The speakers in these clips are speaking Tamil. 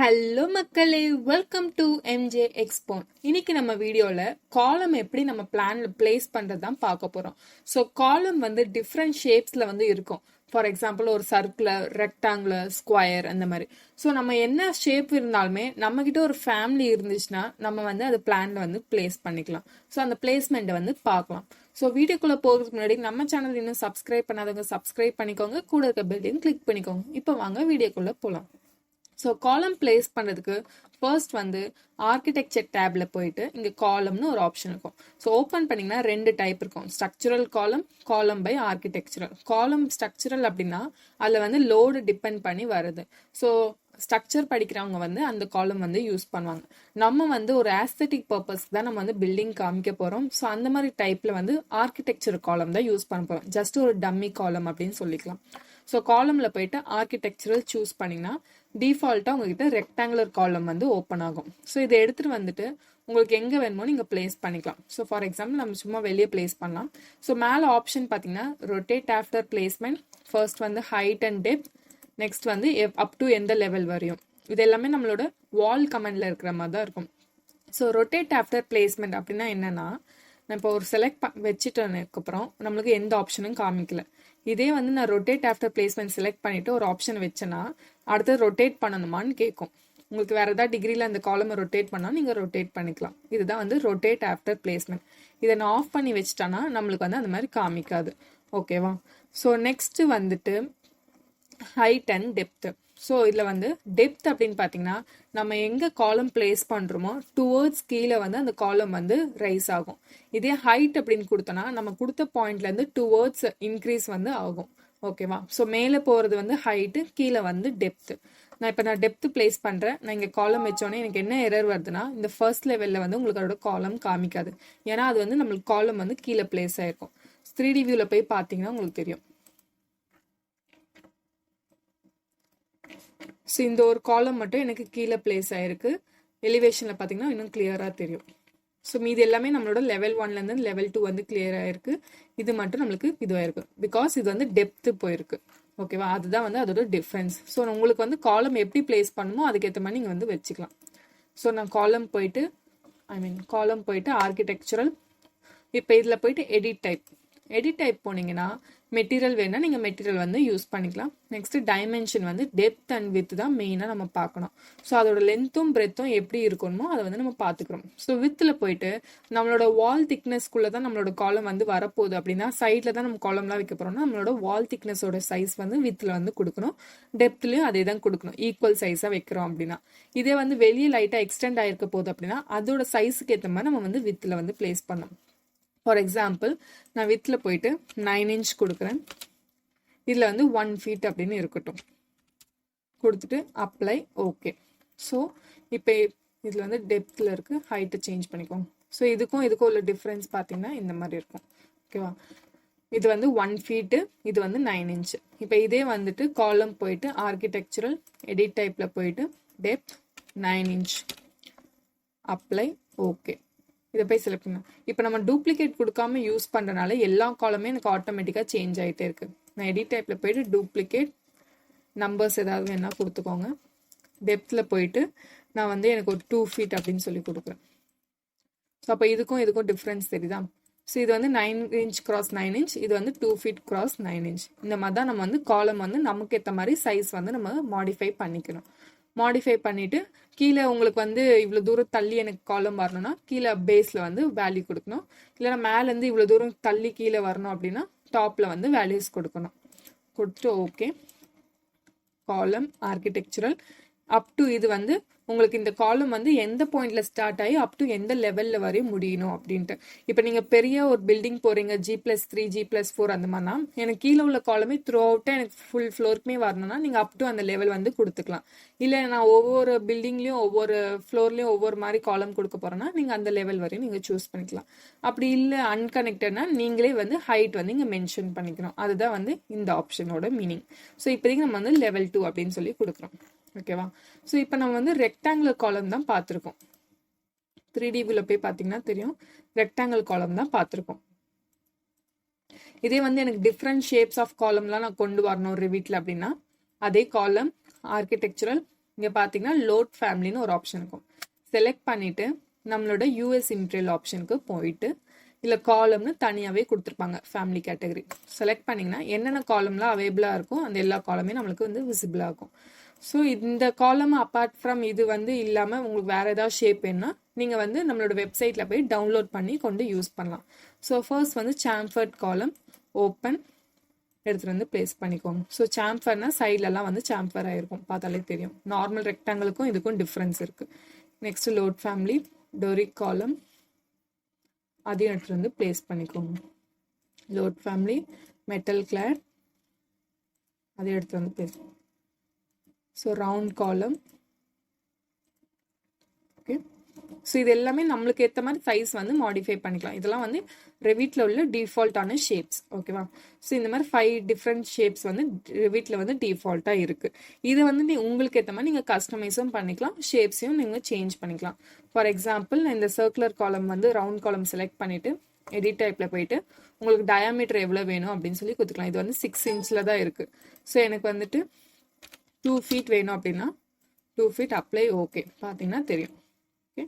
ஹலோ மக்களே, வெல்கம் டு எம்ஜே எக்ஸ்போன். இன்னைக்கு நம்ம வீடியோல காலம் எப்படி நம்ம பிளான்ல பிளேஸ் பண்றது தான் பார்க்க போறோம். ஸோ காலம் வந்து டிஃப்ரெண்ட் ஷேப்ஸ்ல வந்து இருக்கும். ஃபார் எக்ஸாம்பிள் ஒரு சர்க்குலர், ரெக்டாங்குலர், ஸ்கொயர் அந்த மாதிரி. ஸோ நம்ம என்ன ஷேப் இருந்தாலுமே நம்ம கிட்ட ஒரு ஃபேமிலி இருந்துச்சுன்னா நம்ம வந்து அது பிளான்ல வந்து பிளேஸ் பண்ணிக்கலாம். ஸோ அந்த பிளேஸ்மெண்ட்டை வந்து பார்க்கலாம். ஸோ வீடியோக்குள்ள போகிறதுக்கு முன்னாடி நம்ம சேனல் இன்னும் சப்ஸ்கிரைப் பண்ணாதவங்க சப்ஸ்கிரைப் பண்ணிக்கோங்க, கூட இருக்க பெல்லையும் கிளிக் பண்ணிக்கோங்க. இப்போ வாங்க வீடியோக்குள்ள போகலாம். ஸோ காலம் பிளேஸ் பண்ணுறதுக்கு ஃபர்ஸ்ட் வந்து ஆர்கிடெக்சர் டேப்ல போயிட்டு இங்கே காலம்னு ஒரு ஆப்ஷன் இருக்கும். ஸோ ஓப்பன் பண்ணிங்கன்னா ரெண்டு டைப் இருக்கும், ஸ்ட்ரக்சரல் காலம், காலம் பை ஆர்கிடெக்சரல். காலம் ஸ்ட்ரக்சரல் அப்படின்னா அதில் வந்து லோடு டிபெண்ட் பண்ணி வருது. ஸோ ஸ்ட்ரக்சர் படிக்கிறவங்க வந்து அந்த காலம் வந்து யூஸ் பண்ணுவாங்க. நம்ம வந்து ஒரு ஆஸ்தட்டிக் பர்பஸ்க்கு தான் நம்ம வந்து பில்டிங் காமிக்க போகிறோம். ஸோ அந்த மாதிரி டைப்பில் வந்து ஆர்கிடெக்சர் காலம் தான் யூஸ் பண்ண போகிறோம். ஜஸ்ட் ஒரு டம்மி காலம் அப்படின்னு சொல்லிக்கலாம். ஸோ காலமில் போயிட்டு ஆர்கிடெக்சரல் சூஸ் பண்ணிங்கன்னா டிஃபால்ட்டாக உங்ககிட்ட ரெக்டாங்குலர் காலம் வந்து ஓப்பன் ஆகும். ஸோ இதை எடுத்துகிட்டு வந்துட்டு உங்களுக்கு எங்கே வேணுமோ நீங்கள் பிளேஸ் பண்ணிக்கலாம். ஸோ ஃபார் எக்ஸாம்பிள் நம்ம சும்மா வெளியே பிளேஸ் பண்ணலாம். ஸோ மேலே ஆப்ஷன் பார்த்தீங்கன்னா ரொட்டேட் ஆஃப்டர் பிளேஸ்மெண்ட், ஃபர்ஸ்ட் வந்து ஹைட் அண்ட் டெப்த், நெக்ஸ்ட் வந்து அப் டு எந்த லெவல் வரையும். இது எல்லாமே நம்மளோட வால் கமெண்ட்ல இருக்கிற மாதிரி தான் இருக்கும். ஸோ ரொட்டேட் ஆஃப்டர் பிளேஸ்மெண்ட் அப்படின்னா என்னன்னா, நான் இப்போ ஒரு செலக்ட் வச்சுட்டதுக்கப்புறம் நம்மளுக்கு எந்த ஆப்ஷனும் காமிக்கல. இதே வந்து நான் ரொட்டேட் ஆஃப்டர் பிளேஸ்மெண்ட் செலக்ட் பண்ணிட்டு ஒரு ஆப்ஷன் வச்சேன்னா அடுத்து ரொட்டேட் பண்ணணுமான்னு கேட்கும். உங்களுக்கு வேற ஏதாவது டிகிரியில் அந்த காலமை ரொட்டேட் பண்ணால் நீங்கள் ரொட்டேட் பண்ணிக்கலாம். இதுதான் வந்து ரொட்டேட் ஆஃப்டர் பிளேஸ்மெண்ட். இதை நான் ஆஃப் பண்ணி வச்சுட்டேன்னா நம்மளுக்கு வந்து அந்த மாதிரி காமிக்காது. ஓகேவா? ஸோ நெக்ஸ்ட் வந்துட்டு ஹைட் அண்ட் டெப்த். ஸோ இதில் வந்து டெப்த் அப்படின்னு பார்த்தீங்கன்னா நம்ம எங்கே காலம் பிளேஸ் பண்ணுறோமோ டுவர்ட்ஸ் கீழே வந்து அந்த காலம் வந்து ரைஸ் ஆகும். இதே ஹைட் அப்படின்னு கொடுத்தோன்னா நம்ம கொடுத்த பாயிண்ட்லேருந்து டுவர்ட்ஸ் இன்க்ரீஸ் வந்து ஆகும். ஓகேவா? ஸோ மேலே போகிறது வந்து ஹைட்டு, கீழே வந்து டெப்த்து. நான் டெப்த் பிளேஸ் பண்ணுறேன். நான் இங்கே காலம் வச்சோன்னே எனக்கு என்ன எரர் வருதுன்னா இந்த ஃபர்ஸ்ட் லெவலில் வந்து உங்களுக்கு அதோட காலம் காமிக்காது. ஏன்னா அது வந்து நம்மளுக்கு காலம் வந்து கீழே பிளேஸ் ஆயிருக்கும். 3D வியூவில் போய் பார்த்தீங்கன்னா உங்களுக்கு தெரியும். ஸோ இந்த ஒரு காலம் மட்டும் எனக்கு கீழே பிளேஸ் ஆயிருக்கு. எலிவேஷனில் பார்த்தீங்கன்னா இன்னும் கிளியராக தெரியும். ஸோ மீது எல்லாமே நம்மளோட லெவல் 1லேருந்து லெவல் 2 வந்து கிளியர் ஆயிருக்கு. இது மட்டும் நம்மளுக்கு இதுவாயிருக்கு, பிகாஸ் இது வந்து டெப்த்து போயிருக்கு. ஓகேவா? அதுதான் வந்து அதோட டிஃப்ரென்ஸ். ஸோ உங்களுக்கு வந்து காலம் எப்படி பிளேஸ் பண்ணுமோ அதுக்கேற்ற மாதிரி நீங்கள் வந்து வச்சுக்கலாம். ஸோ நான் காலம் போயிட்டு ஆர்கிடெக்சரல், இப்போ இதில் போயிட்டு எடிட் டைப் போனீங்கன்னா மெட்டீரியல் வேணா நீங்கள் மெட்டீரியல் வந்து யூஸ் பண்ணிக்கலாம். நெக்ஸ்ட் டைமென்ஷன் வந்து டெப்த் அண்ட் வித் தான் மெயினாக நம்ம பார்க்கணும். ஸோ அதோட லென்த்தும் பிரெத்தும் எப்படி இருக்கணுமோ அதை வந்து நம்ம பார்த்துக்கிறோம். ஸோ வித்தில் போயிட்டு நம்மளோட வால் திக்னஸ்க்குள்ளே தான் நம்மளோட காலம் வந்து வரப்போகுது அப்படின்னா சைடில் தான் நம்ம காலம்லாம் வைக்க போகிறோம்னா நம்மளோட வால் திக்னஸோட சைஸ் வந்து வித்தில் வந்து கொடுக்கணும். டெப்த்லையும் அதே தான் கொடுக்கணும், ஈக்குவல் சைஸாக வைக்கிறோம் அப்படின்னா. இதே வந்து வெளியே லைட்டாக எக்ஸ்டெண்ட் ஆகிருக்க போகுது அப்படின்னா அதோட சைஸுக்கு ஏற்ற மாதிரி நம்ம வந்து வித்தில் வந்து பிளேஸ் பண்ணணும். ஃபார் எக்ஸாம்பிள் நான் வித்தில் போயிட்டு 9 இன்ச் கொடுக்குறேன். இதில் வந்து 1 feet அப்படின்னு இருக்கட்டும். கொடுத்துட்டு அப்ளை, ஓகே. ஸோ இப்போ இதில் வந்து டெப்த்தில் இருக்குது, ஹைட்டை சேஞ்ச் பண்ணிக்கோங்க. ஸோ இதுக்கும் உள்ள டிஃப்ரென்ஸ் பார்த்தீங்கன்னா இந்த மாதிரி இருக்கும். ஓகேவா? இது வந்து 1 feet, இது வந்து 9 inch. இப்போ இதே வந்துட்டு காலம் போயிட்டு ஆர்கிடெக்சரல் எடிட் டைப்பில் போயிட்டு டெப்த் 9 inch, அப்ளை, ஓகே. இதை போய் செலக்ட் பண்ணலாம். இப்போ நம்ம டூப்ளிகேட் கொடுக்காம யூஸ் பண்ணுறனால எல்லா காலமே எனக்கு ஆட்டோமேட்டிக்காக சேஞ்ச் ஆகிட்டே இருக்கு. நான் எடிட் டைப்பில் போயிட்டு டூப்ளிகேட் நம்பர்ஸ் ஏதாவது வேணா கொடுத்துக்கோங்க. டெப்த்தில் போயிட்டு நான் வந்து எனக்கு ஒரு 2 feet அப்படின்னு சொல்லி கொடுக்குறேன். ஸோ அப்போ இதுக்கும் டிஃப்ரென்ஸ் தெரியுதா? ஸோ இது வந்து 9 inch cross 9 inch, இது வந்து 2 feet cross 9 inch. இந்த மாதிரி தான் நம்ம வந்து காலம் வந்து நமக்கு ஏற்ற மாதிரி சைஸ் வந்து நம்ம மாடிஃபை பண்ணிக்கணும். மாடிஃபை பண்ணிவிட்டு கீழே உங்களுக்கு வந்து இவ்வளோ தூரம் தள்ளி எனக்கு காலம் வரணும்னா கீழே பேஸில் வந்து வேல்யூ கொடுக்கணும். இல்லைனா மேலேருந்து இவ்வளோ தூரம் தள்ளி கீழே வரணும் அப்படின்னா டாப்பில் வந்து வேல்யூஸ் கொடுக்கணும். கொடுத்துட்டு ஓகே. காலம் ஆர்கிடெக்சரல் அப் டு இது வந்து உங்களுக்கு இந்த காலம் வந்து எந்த பாயிண்ட்ல ஸ்டார்ட் ஆகி அப் டு எந்த லெவல்ல வரையும் முடியணும் அப்படின்ட்டு. இப்போ நீங்க பெரிய ஒரு பில்டிங் போறீங்க, G+3 G+4 அந்த மாதிரினா எனக்கு கீழே உள்ள காலமே த்ரூ அவுட்டா எனக்கு ஃபுல் ஃப்ளோருக்குமே வரணும்னா நீங்க அப் டு அந்த லெவல் வந்து கொடுத்துக்கலாம். இல்லை நான் ஒவ்வொரு பில்டிங்லயும் ஒவ்வொரு ஃப்ளோர்லயும் ஒவ்வொரு மாதிரி காலம் கொடுக்க போறேன்னா நீங்க அந்த லெவல் வரையும் நீங்க சூஸ் பண்ணிக்கலாம். அப்படி இல்லை அன்கனெக்டட்னா நீங்களே வந்து ஹைட் வந்து இங்க மென்ஷன் பண்ணிக்கணும். அதுதான் வந்து இந்த ஆப்ஷனோட மீனிங். ஸோ இப்போதைக்கு நம்ம வந்து லெவல் 2 அப்படின்னு சொல்லி கொடுக்குறோம். ஓகேவா? ஸோ இப்போ நம்ம வந்து ரெக்டாங்குலர் காலம் தான் பார்த்துருக்கோம். 3D வியூவில் போய் பார்த்தீங்கன்னா தெரியும், ரெக்டாங்கிள் காலம் தான் பார்த்துருக்கோம். இதே வந்து எனக்கு டிஃப்ரெண்ட் ஷேப்ஸ் ஆஃப் காலம்லாம் நான் கொண்டு வரணும் ரிவிட்ல அப்படின்னா அதே காலம் ஆர்கிடெக்சரல் இங்கே பார்த்தீங்கன்னா லோட் ஃபேமிலின்னு ஒரு ஆப்ஷன் இருக்கும். செலக்ட் பண்ணிவிட்டு நம்மளோட யூஎஸ் இம்ப்ரியல் ஆப்ஷனுக்கு போயிட்டு இல்லை காலம்னு தனியாகவே கொடுத்துருப்பாங்க ஃபேமிலி கேட்டகரி. செலக்ட் பண்ணிங்கன்னா என்னென்ன காலம்லாம் அவைலபிளாக இருக்கும் அந்த எல்லா காலமே நம்மளுக்கு வந்து விசிபிளாக இருக்கும். ஸோ இந்த காலம் அப்பார்ட் ஃப்ரம் இது வந்து இல்லாமல் உங்களுக்கு வேறு ஏதாவது ஷேப் வேணும்னா நீங்கள் வந்து நம்மளோட வெப்சைட்டில் போய் டவுன்லோட் பண்ணி கொண்டு யூஸ் பண்ணலாம். ஸோ ஃபர்ஸ்ட் வந்து சாம்ஃபர்ட் காலம் ஓப்பன் எடுத்துகிட்டு வந்து பிளேஸ் பண்ணிக்கோங்க. ஸோ சாம்ஃபர்னா சைட்லலாம் வந்து சாம்ஃபர் ஆகிருக்கும், பார்த்தாலே தெரியும். நார்மல் ரெக்டாங்கிளுக்கும் இதுக்கும் டிஃப்ரென்ஸ் இருக்குது. நெக்ஸ்ட் லோட் ஃபேமிலி டோரிக் காலம் அதையும் எடுத்துகிட்டு வந்து பிளேஸ் பண்ணிக்கோங்க. லோட் ஃபேமிலி மெட்டல் கிளாட் அதையும் எடுத்துகிட்டு வந்து பிளேஸ். ஸோ ரவுண்ட் காலம். ஓகே, ஸோ இது எல்லாமே நம்மளுக்கு ஏற்ற மாதிரி சைஸ் வந்து மாடிஃபை பண்ணிக்கலாம். இதெல்லாம் வந்து ரெவிட்டில் உள்ள டிஃபால்ட்டான ஷேப்ஸ். ஓகேவா? ஸோ இந்த மாதிரி 5 டிஃப்ரெண்ட் ஷேப்ஸ் வந்து ரெவிட்டில் வந்து டிஃபால்ட்டாக இருக்குது. இதை வந்து உங்களுக்கு ஏற்ற மாதிரி நீங்கள் கஸ்டமைஸும் பண்ணிக்கலாம், ஷேப்ஸையும் நீங்கள் சேஞ்ச் பண்ணிக்கலாம். ஃபார் எக்ஸாம்பிள் இந்த சர்க்குலர் காலம் வந்து ரவுண்ட் காலம் செலக்ட் பண்ணிவிட்டு எடிட் டைப்பில் போயிட்டு உங்களுக்கு டயாமீட்டர் எவ்வளோ வேணும் அப்படின்னு சொல்லி கொடுத்துக்கலாம். இது வந்து 6 இன்ச்சில் தான் இருக்குது. ஸோ எனக்கு வந்துட்டு 2 feet வேணும் அப்படின்னா 2 feet அப்ளை. ஓகே, பார்த்தீங்கன்னா தெரியும். ஓகே,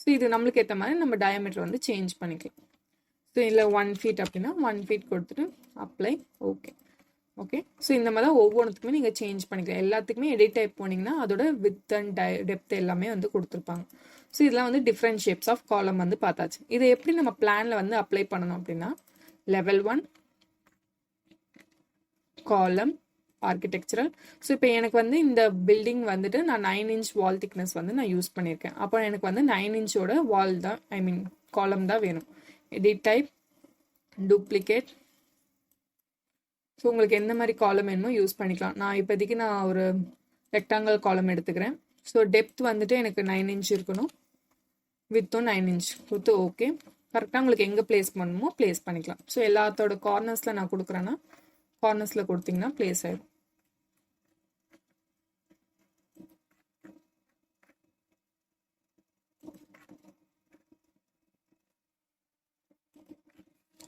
ஸோ இது நம்மளுக்கு ஏற்ற மாதிரி நம்ம டயாமீட்டர் வந்து சேஞ்ச் பண்ணிக்கலாம். ஸோ இல்லை 1 feet அப்படின்னா 1 feet கொடுத்துட்டு அப்ளை. ஓகே ஓகே, ஸோ இந்த மாதிரி தான் ஒவ்வொன்றுத்துக்குமே நீங்கள் சேஞ்ச் பண்ணிக்கலாம். எல்லாத்துக்குமே எடிட் டைப் போனீங்கன்னா அதோட வித் அண்ட் டெப்த் எல்லாமே வந்து கொடுத்துருப்பாங்க. ஸோ இதெல்லாம் வந்து டிஃப்ரெண்ட் ஷேப்ஸ் ஆஃப் காலம் வந்து பார்த்தாச்சு. இதை எப்படி நம்ம பிளானில் வந்து அப்ளை பண்ணணும் அப்படின்னா level 1 காலம் ஆர்கிடெக்சரல். ஸோ இப்போ எனக்கு வந்து இந்த பில்டிங் வந்துட்டு நான் 9 inch வால் திக்னஸ் வந்து நான் யூஸ் பண்ணியிருக்கேன். அப்போ எனக்கு வந்து 9 inchோட வால் தான், ஐ மீன் காலம் தான் வேணும். Edit type duplicate. ஸோ உங்களுக்கு எந்த மாதிரி காலம் வேணுமோ யூஸ் பண்ணிக்கலாம். நான் இப்போதைக்கு நான் ஒரு ரெக்டாங்கிள் காலம் எடுத்துக்கிறேன். ஸோ டெப்த் வந்துட்டு எனக்கு 9 inch இருக்கணும், வித்தும் 9 inch கொடுத்து ஓகே. கரெக்டாக உங்களுக்கு எங்கே பிளேஸ் பண்ணணுமோ பிளேஸ் பண்ணிக்கலாம். ஸோ எல்லாத்தோட கார்னர்ஸில் நான் கொடுக்குறேன்னா கார்னர்ஸில் கொடுத்தீங்கன்னா பிளேஸ் ஆயிடும்.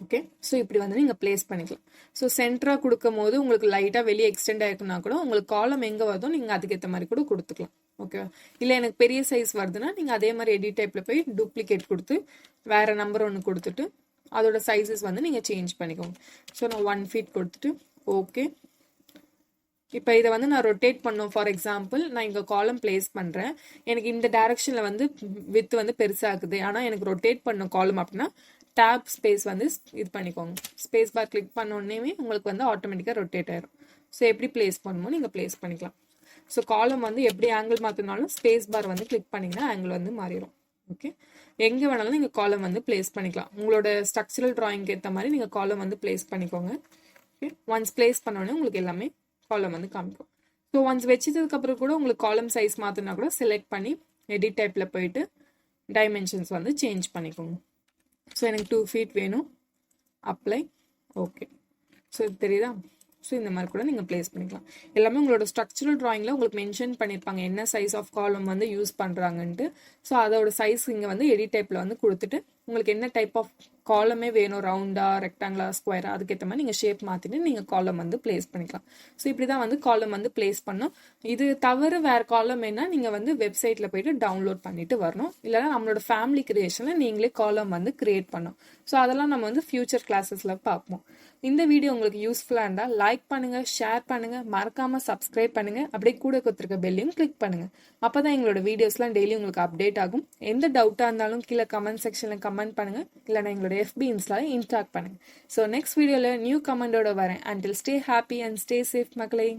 ஓகே, ஸோ இப்படி வந்து நீங்கள் பிளேஸ் பண்ணிக்கலாம். ஸோ சென்டராக கொடுக்கும் போது உங்களுக்கு லைட்டாக வெளியே எக்ஸ்டெண்ட் ஆகிருக்குன்னா கூட உங்களுக்கு காலம் எங்கே வருதோ நீங்கள் அதுக்கேற்ற மாதிரி கூட கொடுத்துக்கலாம். ஓகேவா? இல்லை எனக்கு பெரிய சைஸ் வருதுன்னா நீங்கள் அதே மாதிரி எடிட் டைப்பில் போய் டூப்ளிகேட் கொடுத்து வேறு நம்பர் ஒன்று கொடுத்துட்டு அதோட சைஸஸ் வந்து நீங்கள் சேஞ்ச் பண்ணிக்கோங்க. ஸோ நான் 1 feet கொடுத்துட்டு ஓகே. இப்போ இதை வந்து நான் ரொட்டேட் பண்ணோம். ஃபார் எக்ஸாம்பிள் நான் இங்கே காலம் பிளேஸ் பண்ணுறேன், எனக்கு இந்த டைரக்ஷனில் வந்து வித் வந்து பெருசாகுது, ஆனால் எனக்கு ரொட்டேட் பண்ண காலம் அப்படின்னா டேப் ஸ்பேஸ் வந்து இது பண்ணிக்கோங்க. ஸ்பேஸ் பார் கிளிக் பண்ணோடனே உங்களுக்கு வந்து ஆட்டோமேட்டிக்காக ரொட்டேட் ஆயிரும். ஸோ எப்படி பிளேஸ் பண்ணணுமோ நீங்கள் பிளேஸ் பண்ணிக்கலாம். ஸோ காலம் வந்து எப்படி ஆங்கிள் மாற்றினாலும் ஸ்பேஸ் பார் வந்து கிளிக் பண்ணிங்கன்னா ஆங்கிள் வந்து மாறிடும். ஓகே, எங்கே வேணாலும் நீங்கள் காலம் வந்து பிளேஸ் பண்ணிக்கலாம். உங்களோட ஸ்ட்ரக்சரல் ட்ராயிங்க்கு ஏற்ற மாதிரி நீங்கள் காலம் வந்து பிளேஸ் பண்ணிக்கோங்க. ஓகே, ஒன்ஸ் பிளேஸ் பண்ணோடனே உங்களுக்கு எல்லாமே காலம் வந்து காமிக்கும். ஸோ ஒன்ஸ் வச்சதுக்கப்புறம் கூட உங்களுக்கு காலம் சைஸ் மாற்றினா கூட செலக்ட் பண்ணி எடிட் டைப்பில் போயிட்டு டைமென்ஷன்ஸ் வந்து சேஞ்ச் பண்ணிக்கோங்க. ஸோ எனக்கு 2 feet வேணும், அப்ளை. ஓகே, ஸோ இது தெரியுதா? ஸோ இந்த மாதிரி கூட நீங்கள் பிளேஸ் பண்ணிக்கலாம். எல்லாமே உங்களோட ஸ்ட்ரக்சரல் ட்ராயிங்கில் உங்களுக்கு மென்ஷன் பண்ணியிருப்பாங்க என்ன சைஸ் ஆஃப் காலம் வந்து யூஸ் பண்ணுறாங்கன்ட்டு. ஸோ அதோட சைஸ் இங்கே வந்து எடிட் டைப்பில் வந்து கொடுத்துட்டு உங்களுக்கு என்ன டைப் ஆஃப் காலமே வேணும், ரவுண்டா ரெக்டாங்கிளா ஸ்கொயரா, அதுக்கேற்ற மாதிரி நீங்கள் ஷேப் மாற்றிட்டு நீங்கள் காலம் வந்து பிளேஸ் பண்ணிக்கலாம். ஸோ இப்படி தான் வந்து காலம் வந்து பிளேஸ் பண்ணணும். இது தவிர வேறு காலம் வேணால் நீங்கள் வந்து வெப்சைட்டில் போயிட்டு டவுன்லோட் பண்ணிட்டு வரணும். இல்லைனா நம்மளோட ஃபேமிலி கிரியேஷனில் நீங்களே காலம் வந்து கிரியேட் பண்ணணும். ஸோ அதெல்லாம் நம்ம வந்து ஃபியூச்சர் கிளாஸஸில் பார்ப்போம். இந்த வீடியோ உங்களுக்கு யூஸ்ஃபுல்லாக இருந்தால் லைக் பண்ணுங்க, ஷேர் பண்ணுங்க, மறக்காம சப்ஸ்கிரைப் பண்ணுங்க, அப்படியே கூட கொடுத்துருக்க பெல்லையும் கிளிக் பண்ணுங்க. அப்பதான் எங்களோட வீடியோஸ்லாம் டெய்லி உங்களுக்கு அப்டேட் ஆகும். எந்த டவுட்டா இருந்தாலும் கீழே கமெண்ட் செக்ஷன்ல கமெண்ட் பண்ணுங்க, இல்லைனா எங்களோட FB இன்ஸ்டால இன்ஸ்டாக் பண்ணுங்க. ஸோ நெக்ஸ்ட் வீடியோல நியூ கமெண்டோட வரேன். Until stay happy and stay safe, Makkalae.